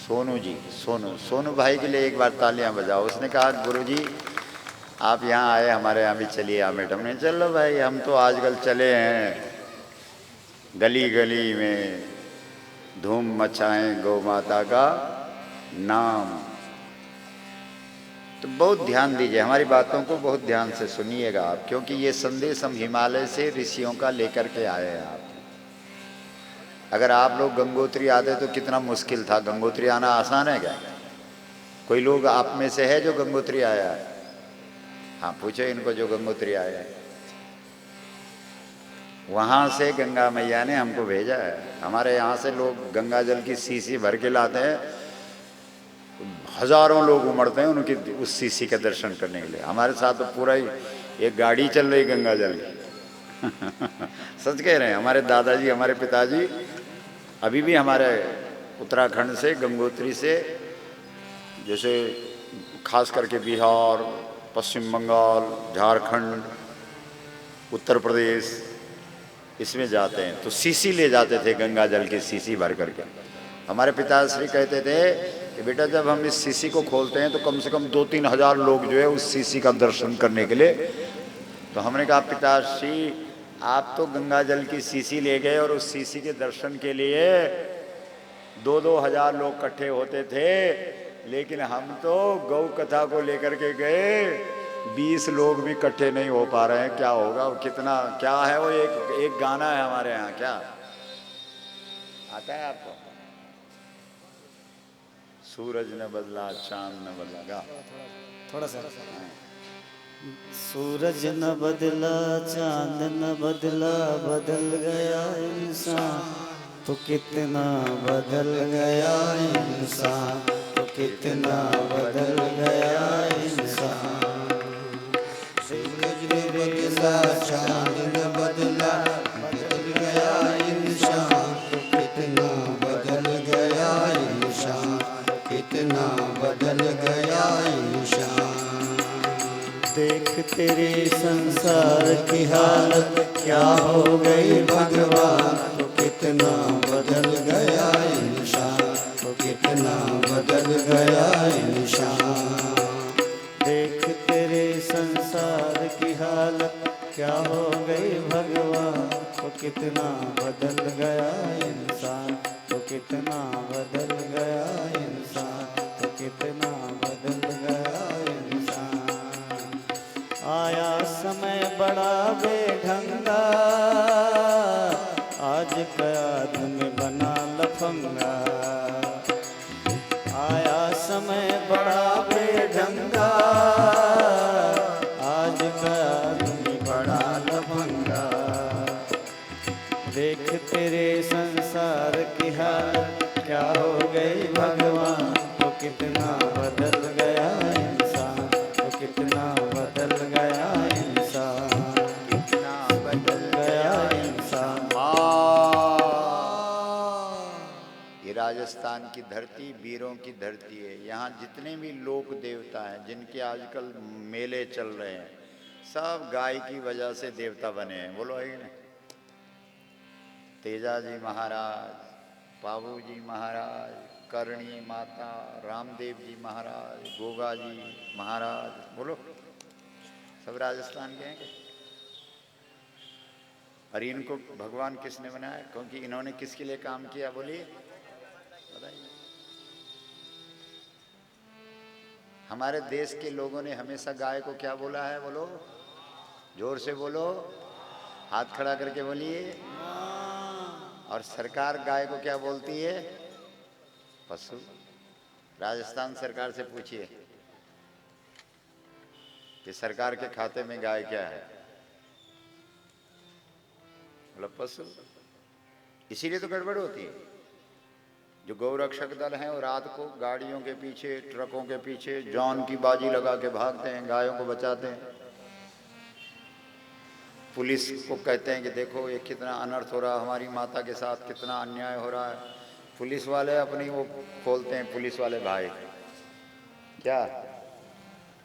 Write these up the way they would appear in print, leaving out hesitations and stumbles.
सोनू जी, सोनू सोनू भाई के लिए एक बार तालियां बजाओ। उसने कहा गुरुजी आप यहाँ आए, हमारे यहाँ भी चलिए। आमिर हमने चलो भाई, हम तो आजकल चले हैं गली गली में धूम मचाएं गौ माता का नाम। तो बहुत ध्यान दीजिए, हमारी बातों को बहुत ध्यान से सुनिएगा आप, क्योंकि ये संदेश हम हिमालय से ऋषियों का लेकर के आए हैं आप। अगर आप लोग गंगोत्री आते तो कितना मुश्किल था। गंगोत्री आना आसान है क्या? कोई लोग आप में से है जो गंगोत्री आया है? हाँ पूछो इनको जो गंगोत्री आया है। वहां से गंगा मैया ने हमको भेजा है। हमारे यहाँ से लोग गंगा जल की सीसी भर के लाते हैं, हजारों लोग उमड़ते हैं उनकी उस सीसी के दर्शन करने के लिए। हमारे साथ तो पूरा ही एक गाड़ी चल रही गंगा जल की। सच कह रहे हैं। हमारे दादाजी, हमारे पिताजी अभी भी हमारे उत्तराखंड से, गंगोत्री से, जैसे खास करके बिहार, पश्चिम बंगाल, झारखंड, उत्तर प्रदेश, इसमें जाते हैं तो सीसी ले जाते थे, गंगा जल की सीसी भर करके। हमारे पिताश्री कहते थे कि बेटा जब हम इस सीसी को खोलते हैं तो कम से कम 2-3 हजार लोग जो है उस सीसी का दर्शन करने के लिए। तो हमने कहा पिताश्री आप तो गंगा जल की सीसी ले गए और उस सीसी के दर्शन के लिए 2-2 हजार लोग इकट्ठे होते थे, लेकिन हम तो गौ कथा को लेकर के गए, 20 लोग भी इकट्ठे नहीं हो पा रहे हैं। क्या होगा? कितना क्या है वो, एक गाना है हमारे यहाँ, क्या आता है आपको? सूरज न बदला चांद न बदला, गा थोड़ा सा। सूरज न बदला चांद न बदला, बदल गया इंसान तो कितना बदल गया इंसान, तो कितना बदल गया इंसान। सूरज न बदला चांद न बदला, बदल गया इंसान तो कितना बदल गया इंसान, कितना बदल गया इंसान। देख तेरे संसार की हालत क्या हो गई भगवान, तो कितना बदल गया इंसान, तो कितना बदल गया इंसान। देख तेरे संसार की हालत क्या हो गई भगवान, तो कितना बदल गया इंसान, तो कितना बदल गया इंसान, तो कितना बदल गया इंसान। आया समय बड़ा बेढंगा, आज कयाद में बना लफंगा। आया समय बड़ा बेढंगा, आज कयाद में बड़ा लफंगा। देख तेरे संसार की हालत क्या हो गई भगवान, तो कितना बदल गया इंसान, तो कितना बदल गया इंसान, कितना बदल गया इंसान। ये राजस्थान की धरती वीरों की धरती है। यहाँ जितने भी लोक देवता हैं जिनके आजकल मेले चल रहे हैं, सब गाय की वजह से देवता बने हैं। बोलो है ना? तेजा जी महाराज, बाबू जी महाराज, करणी माता, रामदेव जी महाराज, गोगा जी महाराज, बोलो सब राजस्थान के हैं। और इनको भगवान किसने बनाया? क्योंकि इन्होंने किसके लिए काम किया? बोलिए बताइए। हमारे देश के लोगों ने हमेशा गाय को क्या बोला है? बोलो जोर से बोलो, हाथ खड़ा करके बोलिए। और सरकार गाय को क्या बोलती है? पशु। राजस्थान सरकार से पूछिए कि सरकार के खाते में गाय क्या है? मतलब पशु। इसीलिए तो गड़बड़ होती है। जो गौरक्षक दल हैं वो रात को गाड़ियों के पीछे, ट्रकों के पीछे जान की बाजी लगा के भागते हैं, गायों को बचाते हैं। पुलिस को कहते हैं कि देखो ये कितना अनर्थ हो रहा है, हमारी माता के साथ कितना अन्याय हो रहा है। पुलिस वाले अपनी वो खोलते हैं, पुलिस वाले भाई क्या,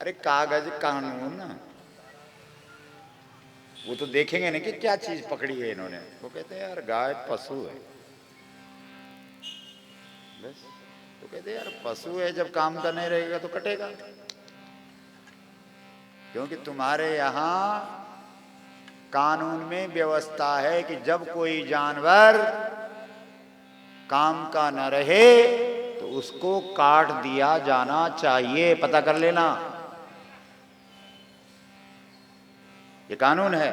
अरे कागज कानून, वो तो देखेंगे ना कि क्या चीज पकड़ी है इन्होंने। वो कहते हैं यार गाय पशु है बस। तो कहते यार पशु है, जब काम का नहीं रहेगा तो कटेगा, क्योंकि तुम्हारे यहां कानून में व्यवस्था है कि जब कोई जानवर काम का न रहे तो उसको काट दिया जाना चाहिए। पता कर लेना, ये कानून है।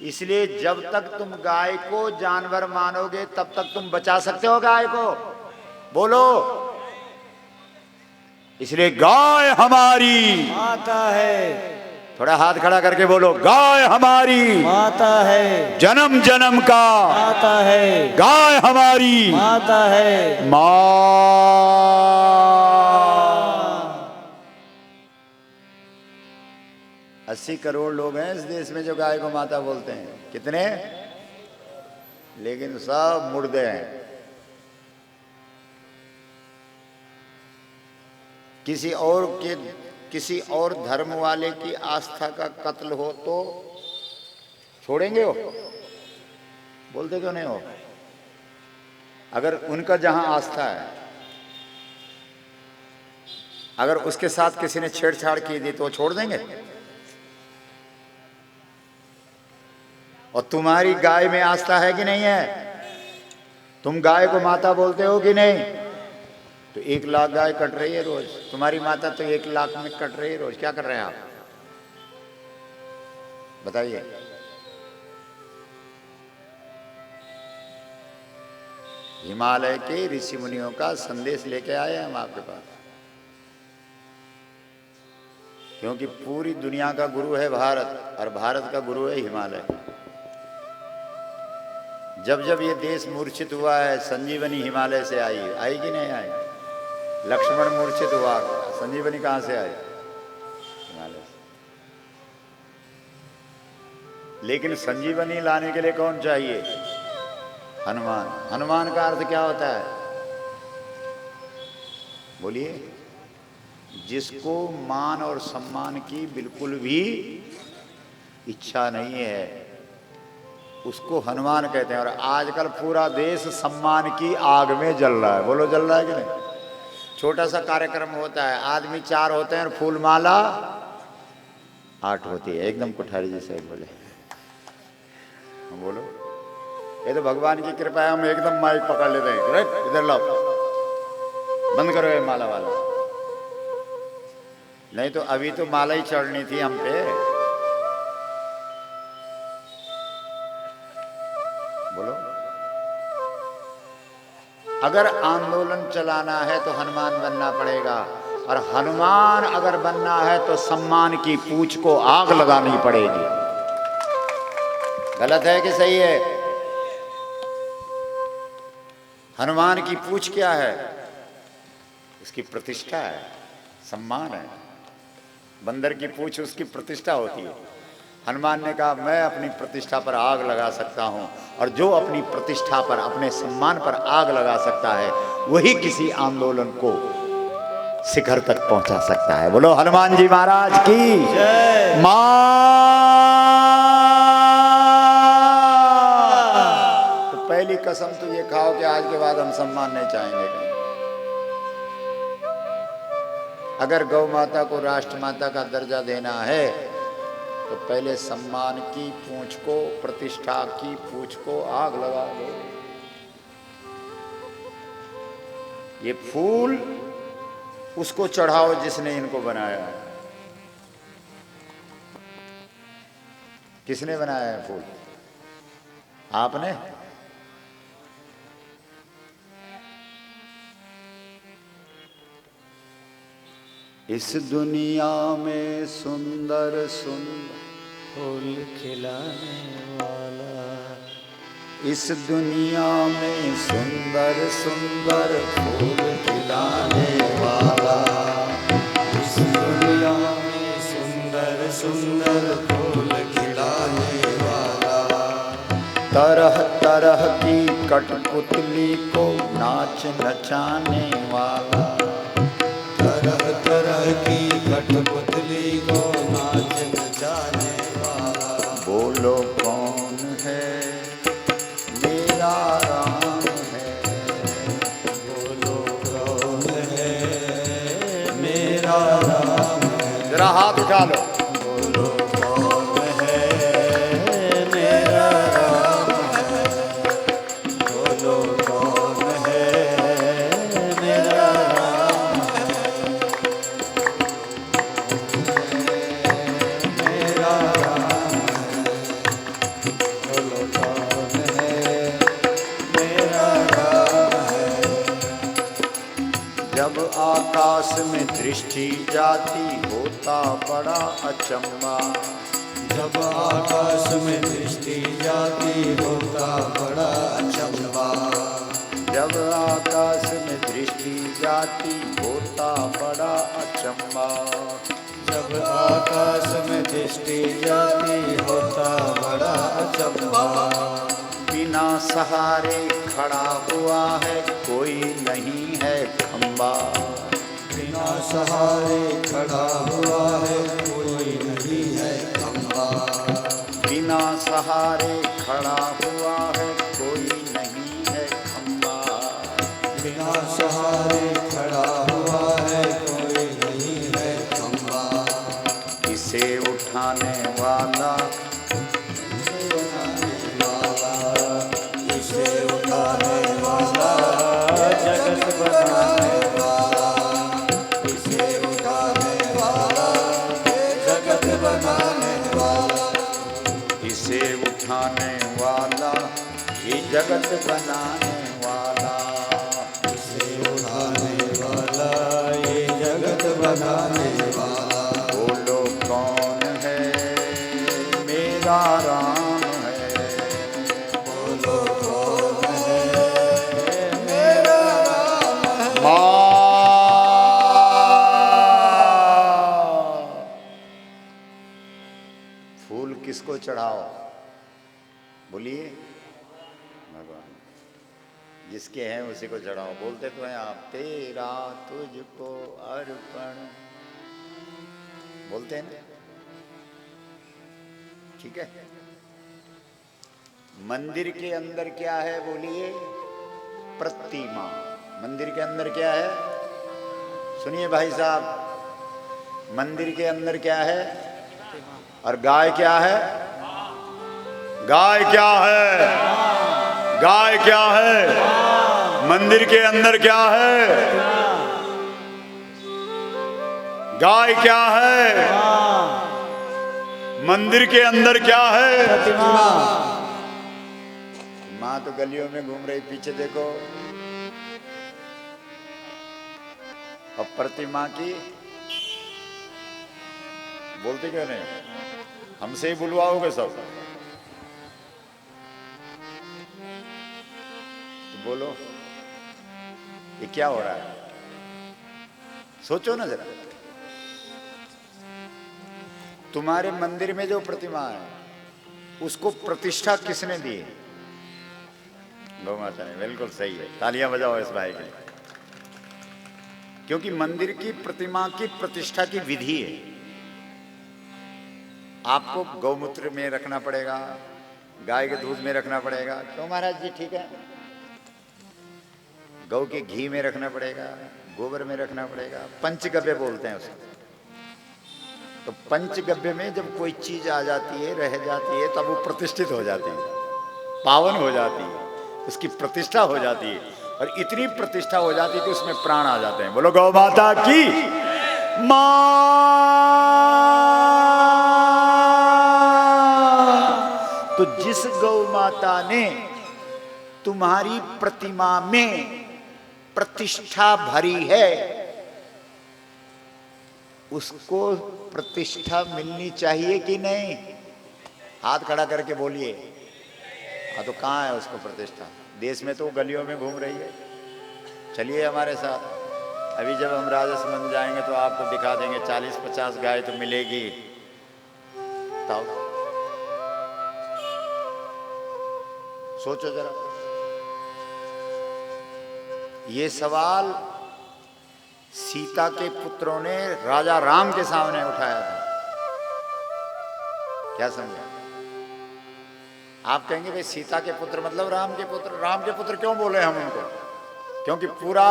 इसलिए जब तक तुम गाय को जानवर मानोगे तब तक तुम बचा सकते हो गाय को, बोलो। इसलिए गाय हमारी माता है, थोड़ा हाथ खड़ा करके बोलो, गाय हमारी माता है, जन्म जन्म का माता है, गाय हमारी माता है, मां। 80 करोड़ लोग हैं इस देश में जो गाय को माता बोलते हैं। कितने? लेकिन सब मुर्दे हैं। किसी और धर्म वाले की आस्था का कत्ल हो तो छोड़ेंगे हो? बोलते क्यों नहीं हो? अगर उनका जहां आस्था है, अगर उसके साथ किसी ने छेड़छाड़ की दी तो छोड़ देंगे? और तुम्हारी गाय में आस्था है कि नहीं है? तुम गाय को माता बोलते हो कि नहीं? तो 1 लाख गाय कट रही है रोज, तुम्हारी माता तो 1 लाख में कट रही है रोज। क्या कर रहे हैं आप, बताइए? हिमालय के ऋषि मुनियों का संदेश लेके आए हम आपके पास, क्योंकि पूरी दुनिया का गुरु है भारत, और भारत का गुरु है हिमालय। जब जब ये देश मूर्छित हुआ है, संजीवनी हिमालय से आई कि नहीं आई? लक्ष्मण मूर्छित हुआ, संजीवनी कहां से आई? हिमालय से। लेकिन संजीवनी लाने के लिए कौन चाहिए? हनुमान। हनुमान का अर्थ क्या होता है, बोलिए? जिसको मान और सम्मान की बिल्कुल भी इच्छा नहीं है, उसको हनुमान कहते हैं। और आजकल पूरा देश सम्मान की आग में जल रहा है। बोलो, जल रहा है कि नहीं? छोटा सा कार्यक्रम होता है, आदमी 4 होते हैं और फूल माला 8 होती है। एकदम कुठारी जैसे बोले, बोलो। ये तो भगवान की कृपा है, हम एकदम माइक पकड़ लेते हैं। राइट, इधर लाओ, बंद करो ये माला वाला। नहीं तो अभी तो माला ही चढ़नी थी हम पे। बोलो, अगर आंदोलन चलाना है तो हनुमान बनना पड़ेगा, और हनुमान अगर बनना है तो सम्मान की पूंछ को आग लगानी पड़ेगी। गलत है कि सही है? हनुमान की पूंछ क्या है? उसकी प्रतिष्ठा है, सम्मान है। बंदर की पूंछ उसकी प्रतिष्ठा होती है। हनुमान ने कहा, मैं अपनी प्रतिष्ठा पर आग लगा सकता हूं, और जो अपनी प्रतिष्ठा पर, अपने सम्मान पर आग लगा सकता है, वही किसी आंदोलन को शिखर तक पहुंचा सकता है। बोलो हनुमान जी महाराज की जय। तो पहली कसम तो ये खाओ कि आज के बाद हम सम्मान नहीं चाहेंगे कहीं। अगर गौ माता को राष्ट्र माता का दर्जा देना है तो पहले सम्मान की पूंछ को, प्रतिष्ठा की पूंछ को आग लगा दो। ये फूल उसको चढ़ाओ जिसने इनको बनाया है। किसने बनाया है फूल? आपने? इस दुनिया में सुंदर सुंदर फूल खिलाने वाला, इस दुनिया में सुंदर सुंदर फूल खिलाने वाला, इस दुनिया में सुंदर सुंदर फूल खिलाने वाला, तरह तरह की कठपुतली को नाच नचाने वाला, तरह तरह की कठपुतली को नाच नचाने वाला। बोलो कौन है? मेरा राम है। हाथ उठा लो। बोलो कौन है मेरा राम है, बोलो कौन है मेरा राम है, मेरा राम है, बोलो कौन है मेरा राम है। जब आकाश में दृष्टि जाती होता बड़ा अचंबा, जब आकाश में दृष्टि जाती होता बड़ा अचंबा, जब आकाश में दृष्टि जाती होता बड़ा अचंबा, जब आकाश में दृष्टि जाती होता बड़ा अचंबा। बिना सहारे खड़ा हुआ है कोई नहीं है खंबा, बिना सहारे खड़ा हुआ है कोई नहीं है खंबा, बिना सहारे खड़ा हुआ है कोई नहीं है खंबा, बिना सहारे खड़ा हुआ है कोई नहीं है खंबा। इसे उठाने वाला, इसे उठाने वाला, जगत बनाने वाला, इसे उठाने वाला, जगत बनाने वाला, इसे उठाने वाला, ये जगत बनाने वाला, इसे उठाने वाला, ये जगत बनाने वाला। बोलो कौन है मेरा राम है, बोलो कौन है मेरा राम है। माँ। फूल किसको चढ़ाओ? बोलिए भगवान, जिसके हैं उसी को चढ़ाओ। बोलते तो हैं आप, तेरा तुझको अर्पण, बोलते हैं ना, ठीक है। मंदिर के अंदर क्या है बोलिए? प्रतिमा। मंदिर के अंदर क्या है? सुनिए भाई साहब, मंदिर के अंदर क्या है? और गाय क्या है? गाय क्या है? गाय क्या है? मंदिर के अंदर क्या है? गाय क्या है? मंदिर के अंदर क्या है? प्रतिमा। माँ तो गलियों में घूम रही, पीछे देखो। और प्रतिमा की बोलते क्यों नहीं? हमसे ही बुलवाओगे सब तो बोलो, ये क्या हो रहा है? सोचो ना जरा। तुम्हारे मंदिर में जो प्रतिमा है उसको प्रतिष्ठा किसने दी है? गौ माता ने। बिल्कुल सही है, तालियां बजाओ इस भाई के लिए। क्योंकि मंदिर की प्रतिमा की प्रतिष्ठा की विधि है। आपको गौमूत्र में रखना पड़ेगा, गाय के दूध में रखना पड़ेगा। क्यों महाराज जी? ठीक है। गौ के घी में रखना पड़ेगा, गोबर में रखना पड़ेगा। पंचगव्य बोलते हैं उसको। तो पंचगव्य में जब कोई चीज आ जाती है, रह जाती है, तब वो प्रतिष्ठित हो जाती है, पावन हो जाती है, उसकी प्रतिष्ठा हो जाती है। और इतनी प्रतिष्ठा हो जाती है कि उसमें प्राण आ जाते हैं। बोलो गौ माता की मां। तो जिस गौ माता ने तुम्हारी प्रतिमा में प्रतिष्ठा भरी है, उसको प्रतिष्ठा मिलनी चाहिए कि नहीं? हाथ खड़ा करके बोलिए। हाँ, तो कहाँ है उसको प्रतिष्ठा? देश में तो गलियों में घूम रही है। चलिए हमारे साथ। अभी जब हम राजस्थान जाएंगे तो आपको दिखा देंगे 40-50 गाय तो मिलेगी। तब सोचो जरा। ये सवाल सीता के पुत्रों ने राजा राम के सामने उठाया था। क्या समझा? आप कहेंगे भाई सीता के पुत्र मतलब राम के पुत्र। राम के पुत्र क्यों बोले हम उनको? क्योंकि पूरा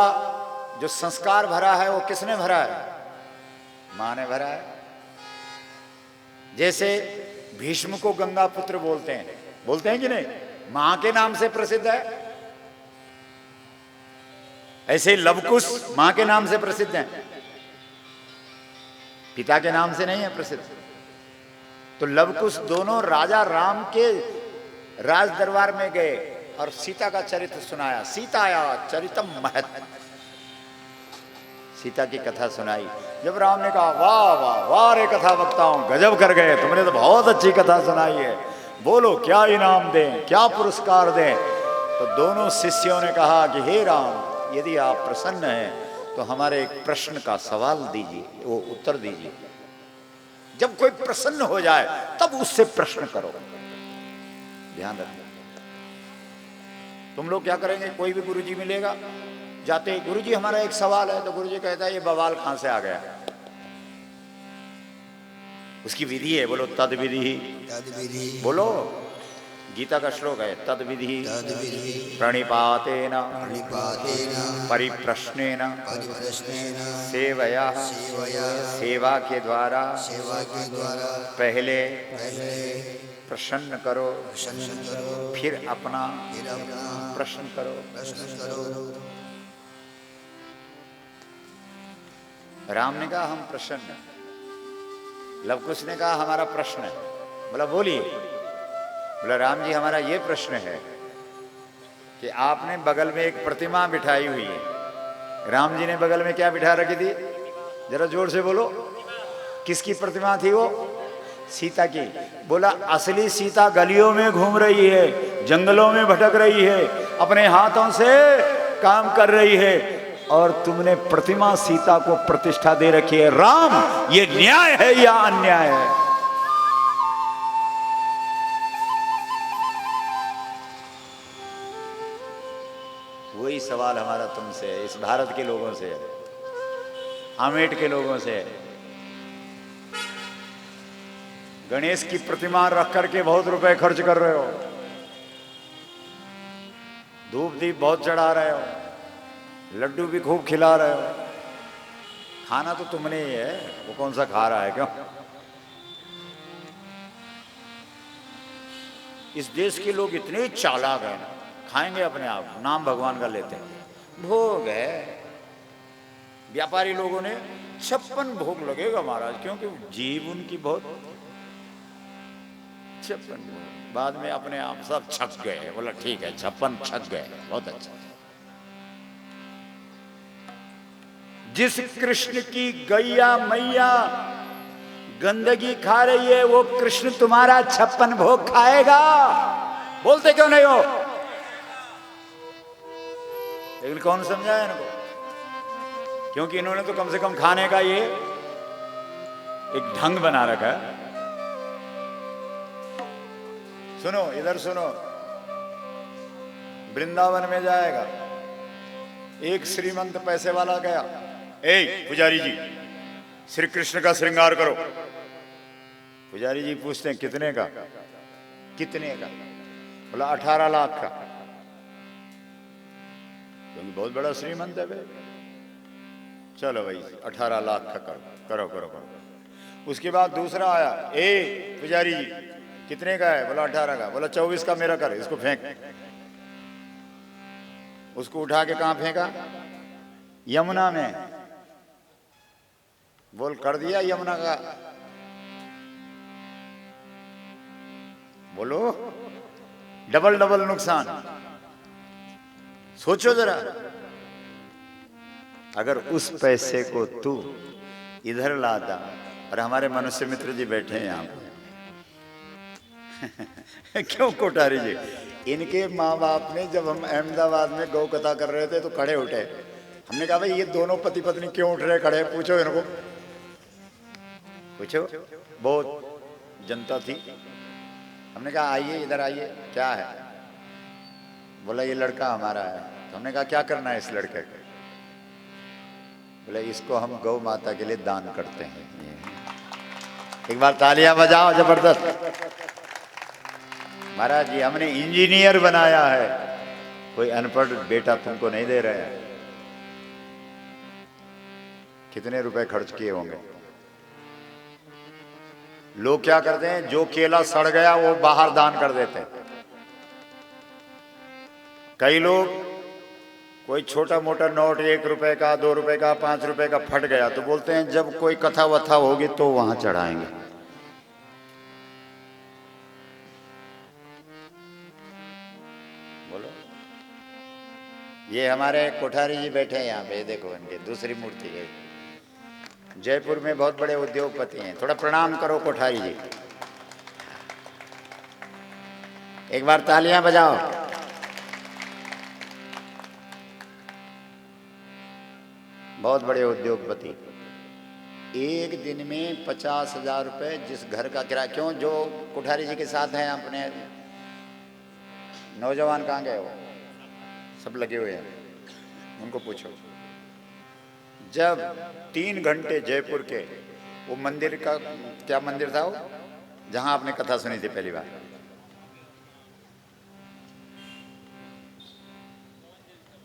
जो संस्कार भरा है वो किसने भरा है? माँ ने भरा है। जैसे भीष्म को गंगा पुत्र बोलते हैं कि नहीं, मां के नाम से प्रसिद्ध है। ऐसे लवकुश मां के नाम से प्रसिद्ध है, पिता के नाम से नहीं है प्रसिद्ध। तो लवकुश दोनों राजा राम के राज दरबार में गए और सीता का चरित्र सुनाया। सीताया चरितम महत, सीता की कथा सुनाई। जब राम ने कहा वाह वाह वाह रे कथा वक्ताओं, गजब कर गए, तुमने तो बहुत अच्छी कथा सुनाई है, बोलो क्या इनाम दें, क्या पुरस्कार दें। तो दोनों शिष्यों ने कहा कि हे राम, यदि आप प्रसन्न हैं तो हमारे एक प्रश्न का सवाल दीजिए, वो उत्तर दीजिए। जब कोई प्रसन्न हो जाए तब उससे प्रश्न करो, ध्यान रखना। तुम लोग क्या करेंगे, कोई भी गुरुजी मिलेगा, जाते गुरुजी हमारा एक सवाल है, तो गुरुजी कहता है ये बवाल कहां से आ गया। उसकी विधि है, बोलो तद विधि, बोलो गीता का श्लोक है, तद विधि प्रणिपातेन परिप्रश्नेन सेवया, सेवा के द्वारा पहले प्रसन्न करो, फिर अपना प्रश्न करो। राम ने कहा हम प्रसन्न, लवकुश ने कहा हमारा प्रश्न है। बोला बोलिए। बोला राम जी हमारा ये प्रश्न है कि आपने बगल में एक प्रतिमा बिठाई हुई है। राम जी ने बगल में क्या बिठा रखी थी, जरा जोर से बोलो, किसकी प्रतिमा थी वो? सीता की। बोला असली सीता गलियों में घूम रही है, जंगलों में भटक रही है, अपने हाथों से काम कर रही है, और तुमने प्रतिमा सीता को प्रतिष्ठा दे रखी है। राम ये न्याय है या अन्याय है? वही सवाल हमारा तुमसे है, इस भारत के लोगों से है, आमेट के लोगों से है। गणेश की प्रतिमा रख करके बहुत रुपए खर्च कर रहे हो, धूप दीप बहुत चढ़ा रहे हो, लड्डू भी खूब खिला रहे हो, खाना तो तुमने ही है, वो कौन सा खा रहा है? क्यों? इस देश के लोग इतने चालाक हैं ना, खाएंगे अपने आप, नाम भगवान का लेते हैं। भोग है, व्यापारी लोगों ने 56 भोग लगेगा महाराज, क्योंकि जीव उनकी बहुत 56 भोग। बाद में अपने आप सब छक गए। बोला ठीक है 56 छक गए, बहुत अच्छा। जिस कृष्ण की गैया मैया गंदगी खा रही है, वो कृष्ण तुम्हारा 56 भोग खाएगा? बोलते क्यों नहीं हो? लेकिन कौन समझाया इनको? क्योंकि इन्होंने तो कम से कम खाने का ये एक ढंग बना रखा है। सुनो, इधर सुनो, वृंदावन में जाएगा, एक श्रीमंत पैसे वाला गया, ए पुजारी जी श्री कृष्ण का श्रृंगार करो। पुजारी जी पूछते हैं कितने का? कितने का? बोला 18 लाख का, क्योंकि बहुत बड़ा श्रीमंत है भाई। चलो भाई 18 लाख का करो करो करो। उसके बाद दूसरा आया, ए पुजारी जी कितने का है? बोला 18 का। बोला 24 का मेरा कर, इसको फेंक। उसको उठा के कहां फेंका? यमुना में। बोल कर दिया यमुना का? बोलो, डबल डबल नुकसान। सोचो जरा, अगर उस पैसे को तू इधर लाता, और हमारे मनुष्य मित्र जी बैठे हैं यहाँ पे क्यों कोठारी जी, इनके माँ बाप ने जब हम अहमदाबाद में गौ कथा कर रहे थे तो खड़े उठे। हमने कहा भाई ये दोनों पति पत्नी क्यों उठ रहे खड़े? पूछो इनको, पूछो। बहुत जनता थी। हमने कहा आइए इधर आइए, क्या है? बोला ये लड़का हमारा है। तो हमने कहा क्या करना है इस लड़के को? बोले इसको हम गौ माता के लिए दान करते हैं। एक बार तालियां बजाओ जबरदस्त। महाराज जी हमने इंजीनियर बनाया है, कोई अनपढ़ बेटा तुमको नहीं दे रहे हैं। कितने रुपए खर्च किए होंगे? लोग क्या करते हैं, जो केला सड़ गया वो बाहर दान कर देते हैं। कई लोग, कोई छोटा मोटा नोट 1 रुपए का, 2 रुपए का, 5 रुपए का फट गया तो बोलते हैं जब कोई कथा वथा होगी तो वहां चढ़ाएंगे। बोलो, ये हमारे कोठारी जी बैठे हैं यहाँ पे, देखो इनके दूसरी मूर्ति है। जयपुर में बहुत बड़े उद्योगपति हैं, थोड़ा प्रणाम करो कोठारी जी, एक बार तालियां बजाओ। बहुत बड़े उद्योगपति, एक दिन में 50,000 रुपए जिस घर का किराया। क्यों, जो कोठारी जी के साथ हैं अपने नौजवान कहाँ गए, वो सब लगे हुए हैं, उनको पूछो। जब 3 घंटे जयपुर के वो मंदिर का, क्या मंदिर था वो जहां आपने कथा सुनी थी पहली बार,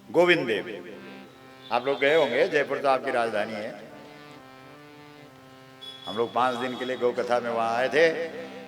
गोविंद देव, आप लोग गए होंगे, जयपुर तो आपकी राजधानी है। हम लोग 5 दिन के लिए गौ कथा में वहां आए थे,